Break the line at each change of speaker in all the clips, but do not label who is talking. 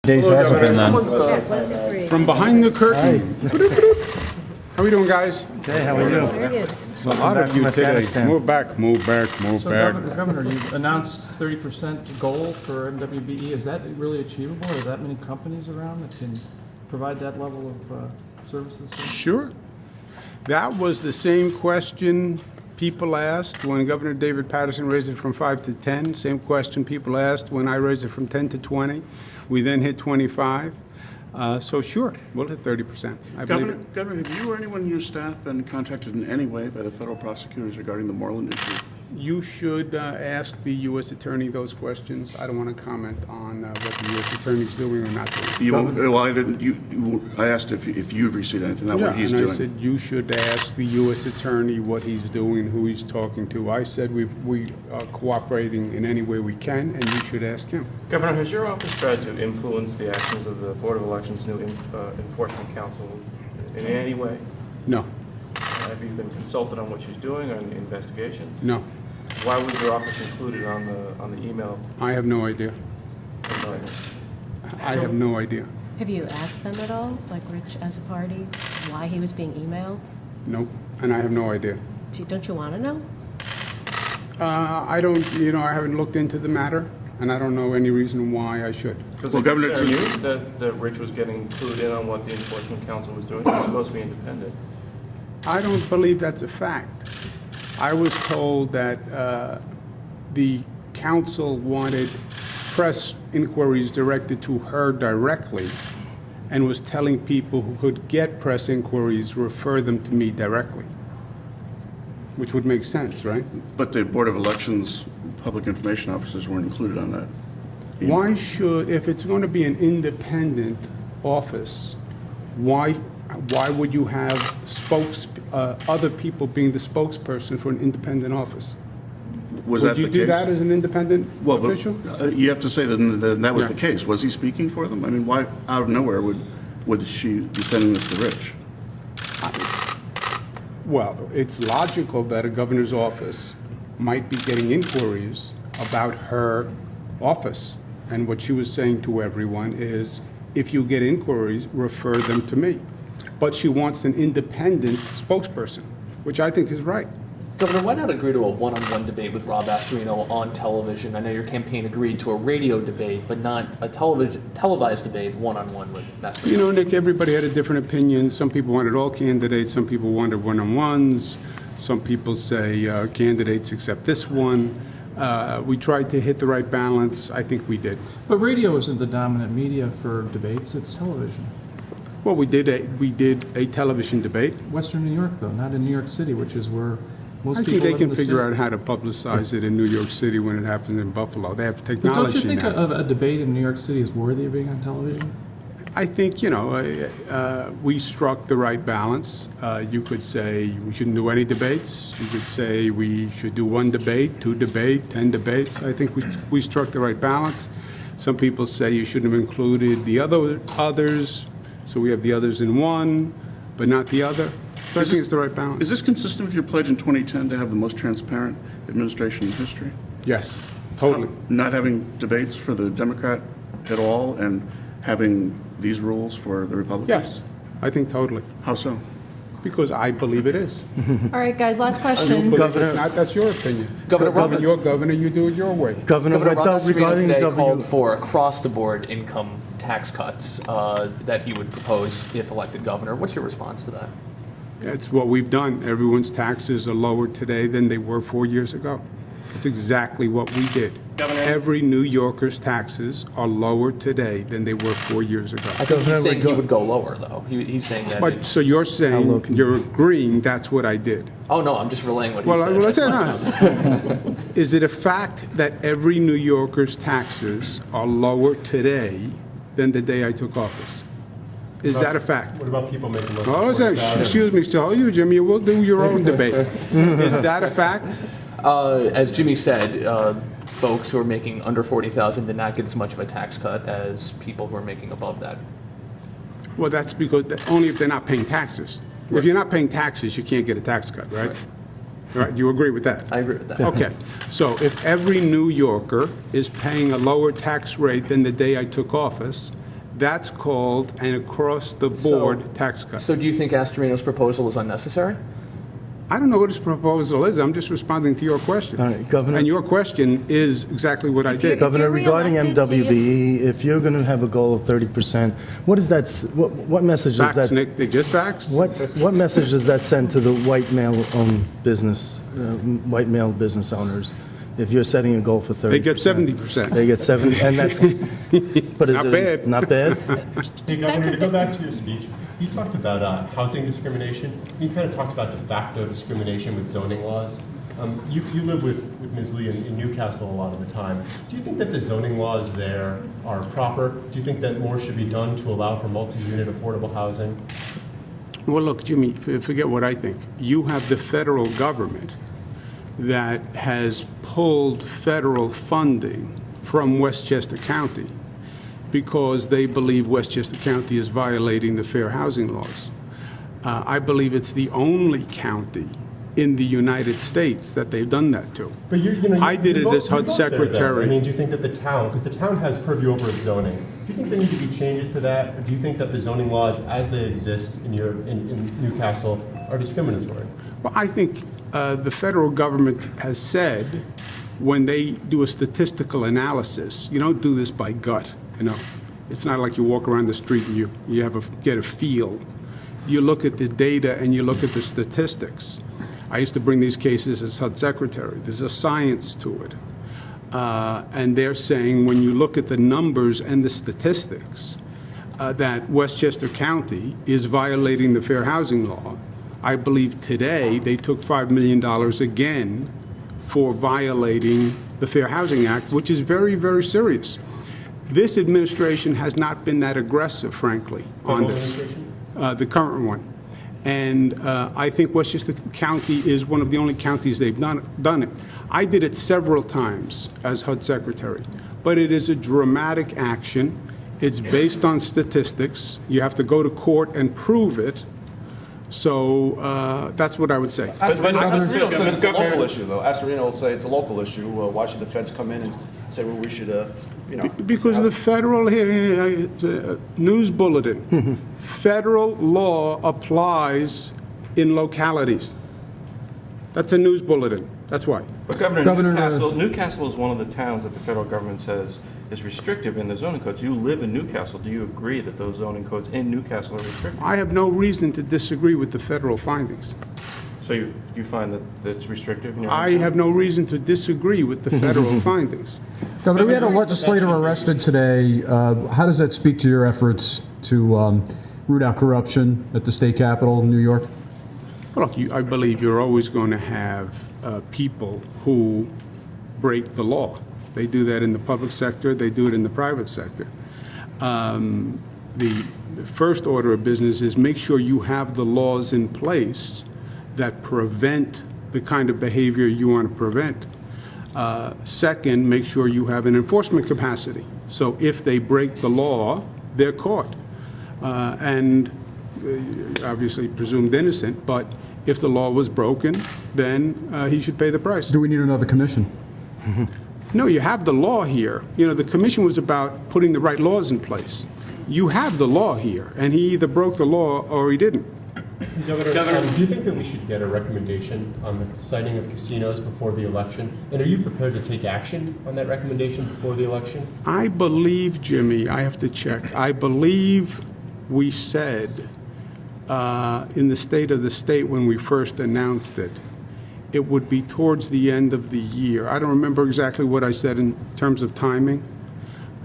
Days has it been then?
Check, 1, 2, 3.
From behind the curtain. How we doing, guys?
Hey, how are you?
Very good.
A lot of you today.
Afghanistan.
Move back, move back, move
So
back.
Governor, you've announced 30% goal for MWBE. Is that really achievable? Are that many companies around that can provide that level of services?
Sure. That was the same question people asked when Governor David Patterson raised it from 5 to 10. Same question people asked when I raised it from 10 to 20. We then hit 25. So sure, we'll hit 30%. I believe it.
Governor, have you or anyone in your staff been contacted in any way by the federal prosecutors regarding the Moreland issue?
You should ask the U.S. Attorney those questions. I don't want to comment on what the U.S. Attorney's doing or not doing.
Well, I didn't. I asked if you've received anything, not what he's
and
doing.
I said you should ask the U.S. Attorney what he's doing, who he's talking to. I said we are cooperating in any way we can, and you should ask him.
Governor, has your office tried to influence the actions of the Board of Elections' new enforcement council in any way?
No,
Have you been consulted on what she's doing or in the investigations?
no,
Why was your office included on the email?
I have no idea. I have no idea.
Have you asked them at all, like Rich as a party, why he was being emailed?
Nope, and I have no idea.
Don't you want to know?
I don't, I haven't looked into the matter, and I don't know any reason why I should.
Because
Well,
the
Governor,
concern
to-
is that Rich was getting clued in on what the enforcement council was doing. He's supposed to be independent.
I don't believe that's a fact. I was told that the council wanted press inquiries directed to her directly and was telling people who could get press inquiries, refer them to me directly, which would make sense, right?
But the Board of Elections public information officers weren't included on that.
Why should, if it's going to be an independent office, why would you have other people being the spokesperson for an independent office?
Was
Would
that
you
the case?
do that as an independent
Well, but,
official?
you have to say that was
Yeah.
the case. Was he speaking for them? I mean, why out of nowhere would she be sending this to Rich?
Well, it's logical that a governor's office might be getting inquiries about her office. And what she was saying to everyone is, if you get inquiries, refer them to me. But she wants an independent spokesperson, which I think is right.
Governor, why not agree to a one-on-one debate with Rob Astorino on television? I know your campaign agreed to a radio debate, but not a televised debate one-on-one with Astorino.
Nick, everybody had a different opinion. Some people wanted all candidates. Some people wanted one-on-ones. Some people say candidates except this one. We tried to hit the right balance. I think we did.
But radio isn't the dominant media for debates, it's television.
Well, we did a television debate.
Western New York, though, not in New York City, which is where most
I
people
think they
live in
can
the
figure
city.
out how to publicize it in New York City when it happens in Buffalo. They have
But don't
technology
you think
now.
a debate in New York City is worthy of being on television?
I think, we struck the right balance. You could say we shouldn't do any debates. You could say we should do one debate, 2 debates, 10 debates. I think we struck the right balance. Some people say you shouldn't have included the others, so we have the others in one, but not the other. So I think it's the right balance.
Is this consistent with your pledge in 2010 to have the most transparent administration in history?
Yes, totally.
Not having debates for the Democrat at all and having these rules for the Republican?
Yes, I think totally,
How so?
because I believe it is.
All right, guys, last question.
But if it's not, that's your opinion.
Governor,
You're governor, you do it your way.
Governor,
Governor
what
Rob
about
Astorino
regarding
today
W?
called for across-the-board income tax cuts that he would propose if elected governor. What's your response to that?
That's what we've done. Everyone's taxes are lower today than they were 4 years ago. That's exactly what we did.
Governor?
Every New Yorker's taxes are lower today than they were 4 years ago.
I think he's
Governor,
saying he would go lower, though. He's saying that.
But, so you're saying, you're agreeing that's what I did?
Oh, no, I'm just relaying what he
Well,
said.
let's say
That's
no. Is it a fact that every New Yorker's taxes are lower today than the day I took office? Is that a fact?
What about people making less
Oh,
than $40,000?
excuse me, so you, Jimmy, we'll do your own debate. Is that a fact?
As Jimmy said, folks who are making under $40,000 did not get as much of a tax cut as people who are making above that.
Well, that's because, only if they're not paying taxes. If you're not paying taxes, you can't get a tax cut, right? Right, you agree with that?
I agree with that.
Okay, so if every New Yorker is paying a lower tax rate than the day I took office, That's called an across-the-board tax cut.
So do you think Astorino's proposal is unnecessary?
I don't know what his proposal is. I'm just responding to your question.
All right, Governor.
And your question is exactly what I did.
Governor,
you're
regarding
reelected, do
MWBE, if you're going to have a goal of 30%, what is that, what message does
Facts,
that,
Nick, they just facts.
what message does that send to the white male-owned business, white male business owners? If you're setting a goal for 30%.
They get 70%.
They get 70, and that's, but is
not
it
bad.
Not bad?
Hey, Governor, to go back to your speech, you talked about housing discrimination. You kind of talked about de facto discrimination with zoning laws. You live with Ms. Lee in Newcastle a lot of the time. Do you think that the zoning laws there are proper? Do you think that more should be done to allow for multi-unit affordable housing?
Well, look, Jimmy, forget what I think. You have the federal government that has pulled federal funding from Westchester County because they believe Westchester County is violating the fair housing laws. I believe it's the only county in the United States that they've done that to.
But
I did it as HUD
you vote there, though.
secretary.
I mean, do you think that the town, because the town has purview over its zoning, do you think there need to be changes to that? Or do you think that the zoning laws as they exist in Newcastle are discriminatory?
Well, I think the federal government has said when they do a statistical analysis, you don't do this by gut, you know. It's not like you walk around the street and you get a feel. You look at the data and you look at the statistics. I used to bring these cases as HUD secretary. There's a science to it. And they're saying when you look at the numbers and the statistics, that Westchester County is violating the fair housing law. I believe today they took $5 million again for violating the Fair Housing Act, which is very, very serious. This administration has not been that aggressive, frankly, on this, the current one. And I think Westchester County is one of the only counties they've done it. I did it several times as HUD secretary, but it is a dramatic action. It's based on statistics. You have to go to court and prove it. So that's what I would say.
Astorino says it's a local issue, though. Astorino will say it's a local issue. Why should the feds come in and say, well, we should,
Because the federal news bulletin, federal law applies in localities. That's a news bulletin. That's why.
But Governor, Newcastle is one of the towns that the federal government says is restrictive in the zoning codes. You live in Newcastle. Do you agree that those zoning codes in Newcastle are restrictive?
I have no reason to disagree with the federal findings.
So you find that it's restrictive in your
I have no reason to disagree with the federal findings.
Governor, we had a legislator arrested today. How does that speak to your efforts to root out corruption at the state capitol in New York?
Well, look, I believe you're always going to have people who break the law. They do that in the public sector. They do it in the private sector. The first order of business is make sure you have the laws in place that prevent the kind of behavior you want to prevent. Second, make sure you have an enforcement capacity. So if they break the law, they're caught. And obviously presumed innocent, but if the law was broken, then he should pay the price.
Do we need another commission?
No, you have the law here. You know, the commission was about putting the right laws in place. You have the law here, and he either broke the law or he didn't.
Governor, do you think that we should get a recommendation on the citing of casinos before the election? And are you prepared to take action on that recommendation before the election?
I believe, Jimmy, I have to check. I believe we said in the State of the State when we first announced it, it would be towards the end of the year. I don't remember exactly what I said in terms of timing,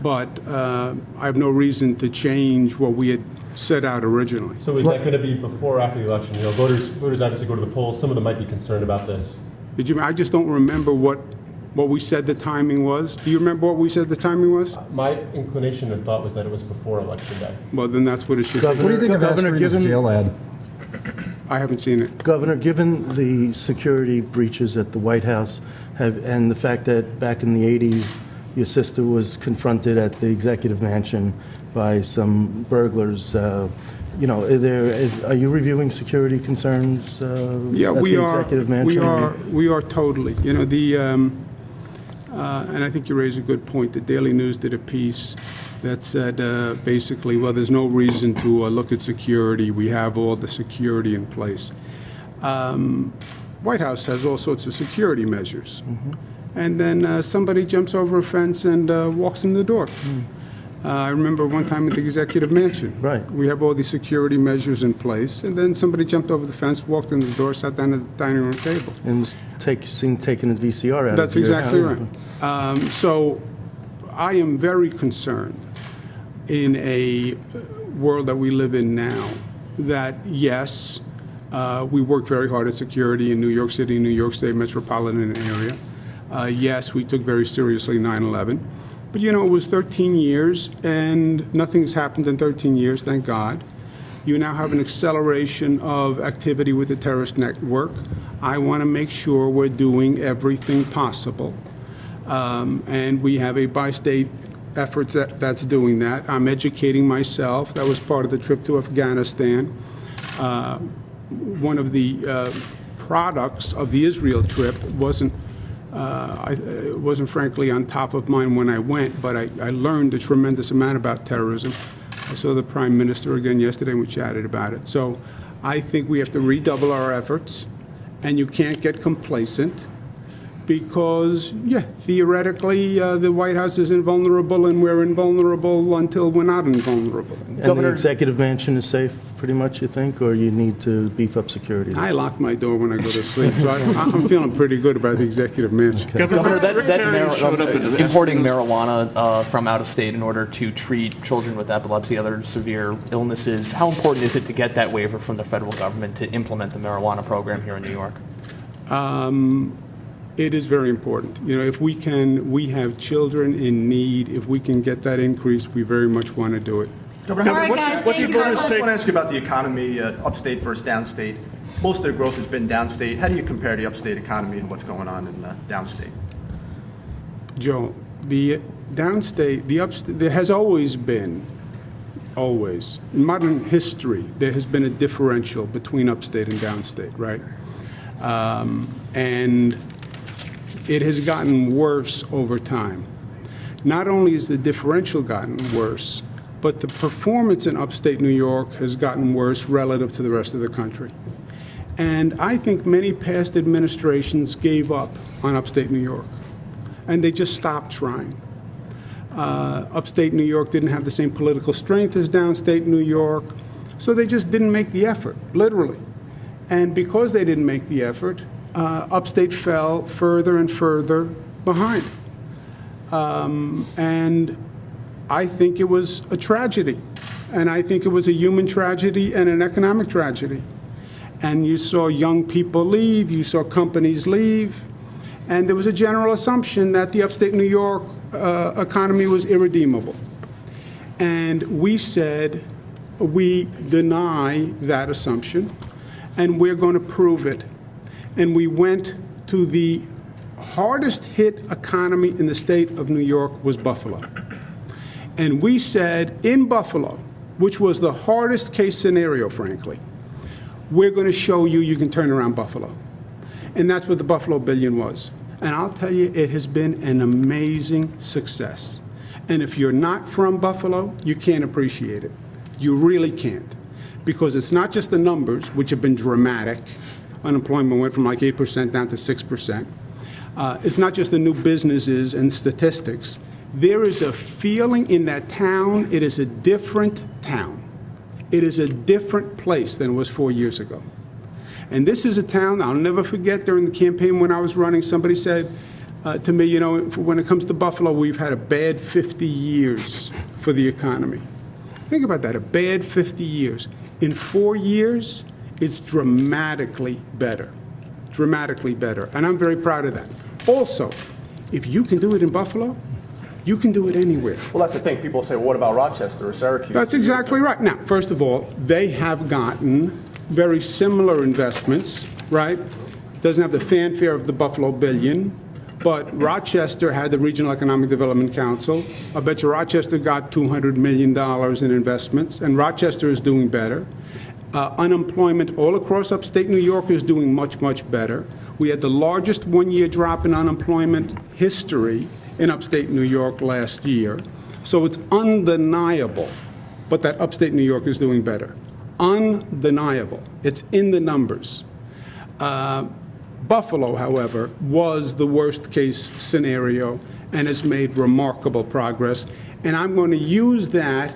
but I have no reason to change what we had set out originally.
So is that going to be before or after the election? You know, voters obviously go to the polls. Some of them might be concerned about this.
Jimmy, I just don't remember what we said the timing was. Do you remember what we said the timing was?
My inclination and thought was that it was before Election Day.
Well, then that's what it should be.
What do you think of Astorino's jail ad?
I haven't seen it.
Governor, given the security breaches at the White House and the fact that back in the 80s, your sister was confronted at the executive mansion by some burglars, you know, are you reviewing security concerns
Yeah,
at
we
the
are.
executive mansion?
We are totally. You know, and I think you raise a good point. The Daily News did a piece that said basically, well, there's no reason to look at security. We have all the security in place. White House has all sorts of security measures. And then somebody jumps over a fence and walks in the door. I remember one time at the Executive Mansion.
Right.
We have all these security measures in place, and then somebody jumped over the fence, walked in the door, sat down at the dining room table.
And was seen taking his VCR out.
That's
of your
exactly
house.
right. So I am very concerned in a world that we live in now that, yes, we work very hard at security in New York City, New York State metropolitan area. Yes, we took very seriously 9/11. But, you know, it was 13 years, and nothing's happened in 13 years, thank God. You now have an acceleration of activity with the terrorist network. I want to make sure we're doing everything possible. And we have a bi-state effort that's doing that. I'm educating myself. That was part of the trip to Afghanistan. One of the products of the Israel trip wasn't frankly on top of mind when I went, but I learned a tremendous amount about terrorism. I saw the Prime Minister again yesterday and we chatted about it. So I think we have to redouble our efforts, and you can't get complacent because, yeah, theoretically the White House is invulnerable and we're invulnerable until we're not invulnerable.
And the Executive Mansion is safe, pretty much, you think, or you need to beef up security?
I lock my door when I go to sleep, so I'm feeling pretty good about the Executive Mansion.
Governor, importing marijuana from out of state in order to treat children with epilepsy, other severe illnesses, how important is it to get that waiver from the federal government to implement the marijuana program here in New York?
It is very important. You know, if we have children in need, if we can get that increase, we very much want to do it.
Governor, all right, guys,
What's
thank
your
you.
I just want to ask you about the economy, upstate versus downstate. Most of the growth has been downstate. How do you compare the upstate economy and what's going on in downstate?
Joe, the downstate, the upstate, there has always been, in modern history, there has been a differential between upstate and downstate, right? And it has gotten worse over time. Not only has the differential gotten worse, but the performance in upstate New York has gotten worse relative to the rest of the country. And I think many past administrations gave up on upstate New York, and they just stopped trying. Upstate New York didn't have the same political strength as downstate New York, so they just didn't make the effort, literally. And because they didn't make the effort, upstate fell further and further behind. And I think it was a tragedy. And I think it was a human tragedy and an economic tragedy. And you saw young people leave, you saw companies leave, and there was a general assumption that the upstate New York economy was irredeemable. And we said, we deny that assumption, and we're going to prove it. And we went to the hardest hit economy in the state of New York was Buffalo. And we said, in Buffalo, which was the hardest case scenario, frankly, we're going to show you you can turn around Buffalo. And that's what the Buffalo Billion was. And I'll tell you, it has been an amazing success. And if you're not from Buffalo, you can't appreciate it. You really can't. Because it's not just the numbers, which have been dramatic. Unemployment went from like 8% down to 6%. It's not just the new businesses and statistics. There is a feeling in that town, it is a different town. It is a different place than it was 4 years ago. And this is a town, I'll never forget during the campaign when I was running, somebody said to me, you know, when it comes to Buffalo, we've had a bad 50 years for the economy. Think about that, a bad 50 years. In 4 years, it's dramatically better, dramatically better. And I'm very proud of that. Also, if you can do it in Buffalo, you can do it anywhere.
Well, that's the thing. People say, well, what about Rochester or Syracuse?
That's exactly right. Now, first of all, they have gotten very similar investments, right? Doesn't have the fanfare of the Buffalo Billion, but Rochester had the Regional Economic Development Council. I bet you Rochester got $200 million in investments, and Rochester is doing better. Unemployment all across upstate New York is doing much, much better. We had the largest one-year drop in unemployment history in upstate New York last year. So it's undeniable, but that upstate New York is doing better. Undeniable. It's in the numbers. Buffalo, however, was the worst-case scenario and has made remarkable progress. And I'm going to use that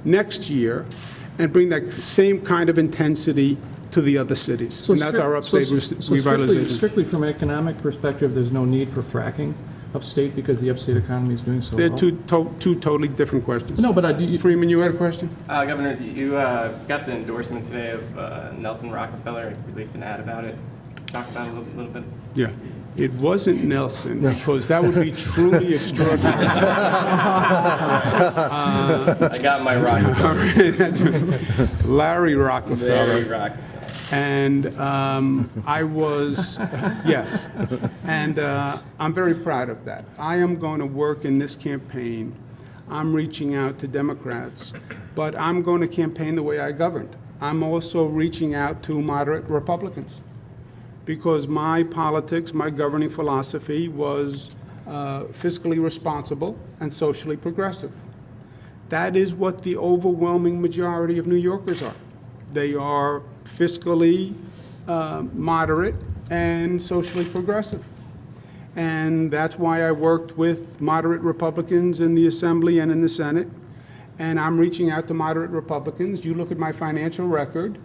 next year and bring that same kind of intensity to the other cities. And that's our upstate revitalization.
Strictly from an economic perspective, there's no need for fracking upstate because the upstate economy is doing so well?
They're two totally different questions.
No, but
Freeman, you had a question?
Governor, you got the endorsement today of Nelson Rockefeller. You released an ad about it. Talk about it a little bit.
Yeah. It wasn't Nelson, because that would be truly extraordinary.
I got my Rockefeller.
Larry Rockefeller.
Larry Rockefeller.
And I was, yes. And I'm very proud of that. I am going to work in this campaign. I'm reaching out to Democrats, but I'm going to campaign the way I governed. I'm also reaching out to moderate Republicans, because my politics, my governing philosophy was fiscally responsible and socially progressive. That is what the overwhelming majority of New Yorkers are. They are fiscally moderate and socially progressive. And that's why I worked with moderate Republicans in the Assembly and in the Senate. And I'm reaching out to moderate Republicans. You look at my financial record.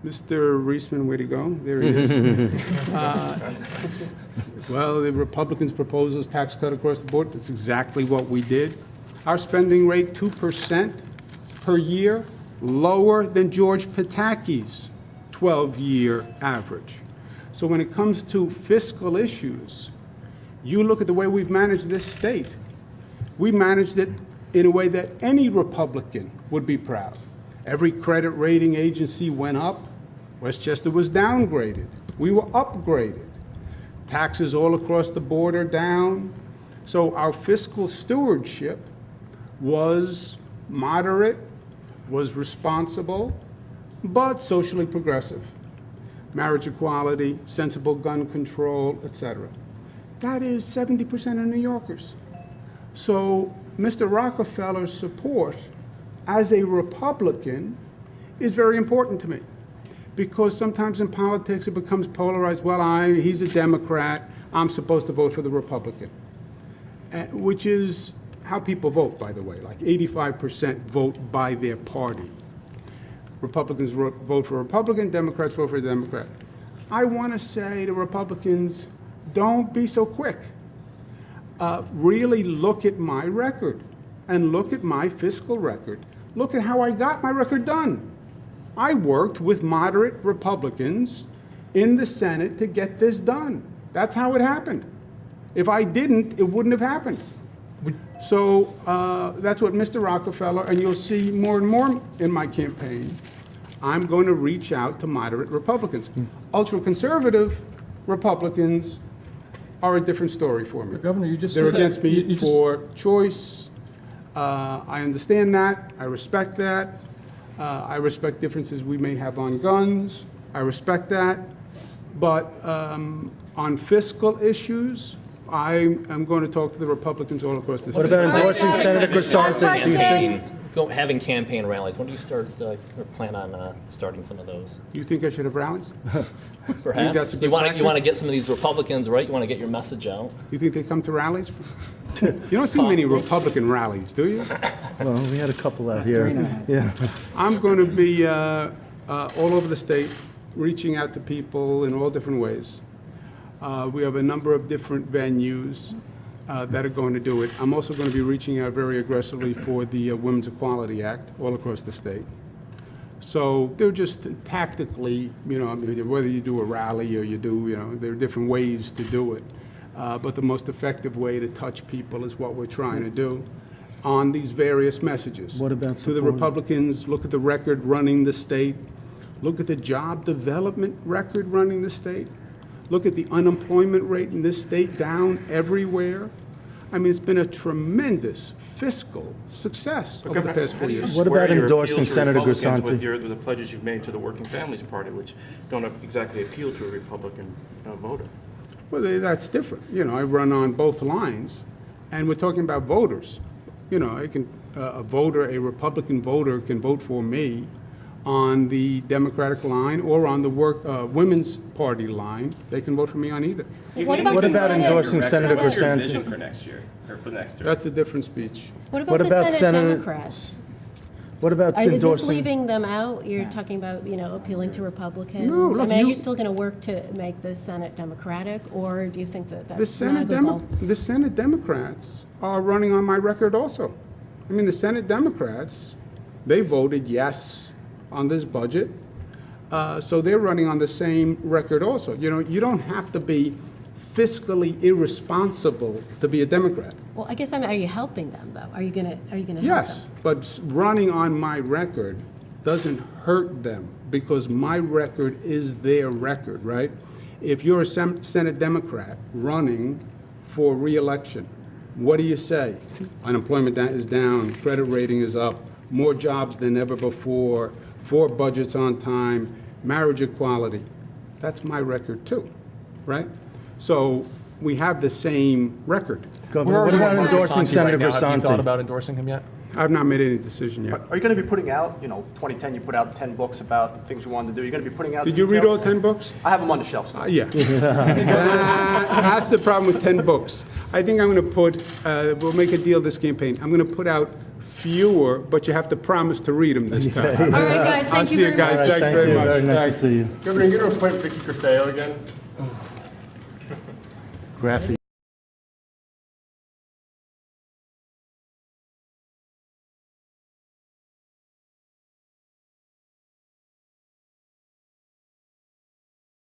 Mr. Reisman, where'd he go? There he is. Well, the Republicans' proposals, tax cut across the board, that's exactly what we did. Our spending rate, 2% per year, lower than George Pataki's 12-year average. So when it comes to fiscal issues, you look at the way we've managed this state. We managed it in a way that any Republican would be proud. Every credit rating agency went up. Westchester was downgraded. We were upgraded. Taxes all across the board are down. So our fiscal stewardship was moderate, was responsible, but socially progressive. Marriage equality, sensible gun control, etc. That is 70% of New Yorkers. So Mr. Rockefeller's support as a Republican is very important to me, because sometimes in politics it becomes polarized. Well, he's a Democrat, I'm supposed to vote for the Republican, which is how people vote, by the way. Like 85% vote by their party. Republicans vote for Republican, Democrats vote for Democrat. I want to say to Republicans, don't be so quick. Really look at my record and look at my fiscal record. Look at how I got my record done. I worked with moderate Republicans in the Senate to get this done. That's how it happened. If I didn't, it wouldn't have happened. So that's what Mr. Rockefeller, and you'll see more and more in my campaign, I'm going to reach out to moderate Republicans. Ultra-conservative Republicans are a different story for me.
Governor, you just
They're
said that-
against me
you just-
for choice. I understand that. I respect that. I respect differences we may have on guns. I respect that. But on fiscal issues, I am going to talk to the Republicans all across the state.
What about endorsing Senator Grisanti? Do you think?
Having campaign rallies, when do you start or plan on starting some of those?
You think I should have rallies?
Perhaps.
that's a good
You want
practice?
to get some of these Republicans, right? You want to get your message out.
You think they come to rallies? You don't see many Republican rallies, do you?
Well, we had a couple out here. Yeah.
I'm going to be all over the state, reaching out to people in all different ways. We have a number of different venues that are going to do it. I'm also going to be reaching out very aggressively for the Women's Equality Act all across the state. So they're just tactically, whether you do a rally or you do, there are different ways to do it. But the most effective way to touch people is what we're trying to do on these various messages.
What about
to the
supporting-
Republicans? Look at the record running the state. Look at the job development record running the state. Look at the unemployment rate in this state, down everywhere. I mean, it's been a tremendous fiscal success over the past 4 years.
What
Square
about
your
endorsing
appeal to
Senator
Republicans
Grisanti?
with the pledges you've made to the Working Families Party, which don't exactly appeal to a Republican voter.
Well, that's different. You know, I run on both lines, and we're talking about voters. You know, a Republican voter can vote for me on the Democratic line or on the Women's Party line. They can vote for me on either.
What about
What
the
about
Senate?
endorsing Senator
What's your
Grisanti?
vision for next year, or for the next term?
That's a different speech.
What
What
about the
about
Senate
Senator-
Democrats?
What about
Is this
endorsing?
leaving them out? You're talking about, appealing to Republicans?
No,
I
look,
mean, are
you-
you still going to work to make the Senate Democratic, or do you think that
The
that's not a good goal?
Senate Democrats are running on my record also. I mean, the Senate Democrats, they voted yes on this budget, so they're running on the same record also. You know, you don't have to be fiscally irresponsible to be a Democrat.
Well, I guess, are you helping them, though? Are you going to help them?
Yes, but running on my record doesn't hurt them because my record is their record, right? If you're a Senate Democrat running for reelection, what do you say? Unemployment is down, credit rating is up, more jobs than ever before, 4 budgets on time, marriage equality. That's my record too, right? So we have the same record.
Governor, what about endorsing Senator
Have you thought
Grisanti?
about endorsing him yet?
I've not made any decision yet.
Are you going to be putting out, 2010, you put out 10 books about the things you wanted to do. You're going to be putting out
Did you read all
details?
10 books?
I have them on the shelf still.
Yeah. That's the problem with 10 books. I think I'm going to put, we'll make a deal this campaign. I'm going to put out fewer, but you have to promise to read them this time.
All right, guys,
I'll
thank you
see you
very
guys.
much.
Thanks
Thank
very
you.
much.
Very nice to
Thanks.
see you.
Governor, you're going to appoint Vicky Crefeo again?
Graphy.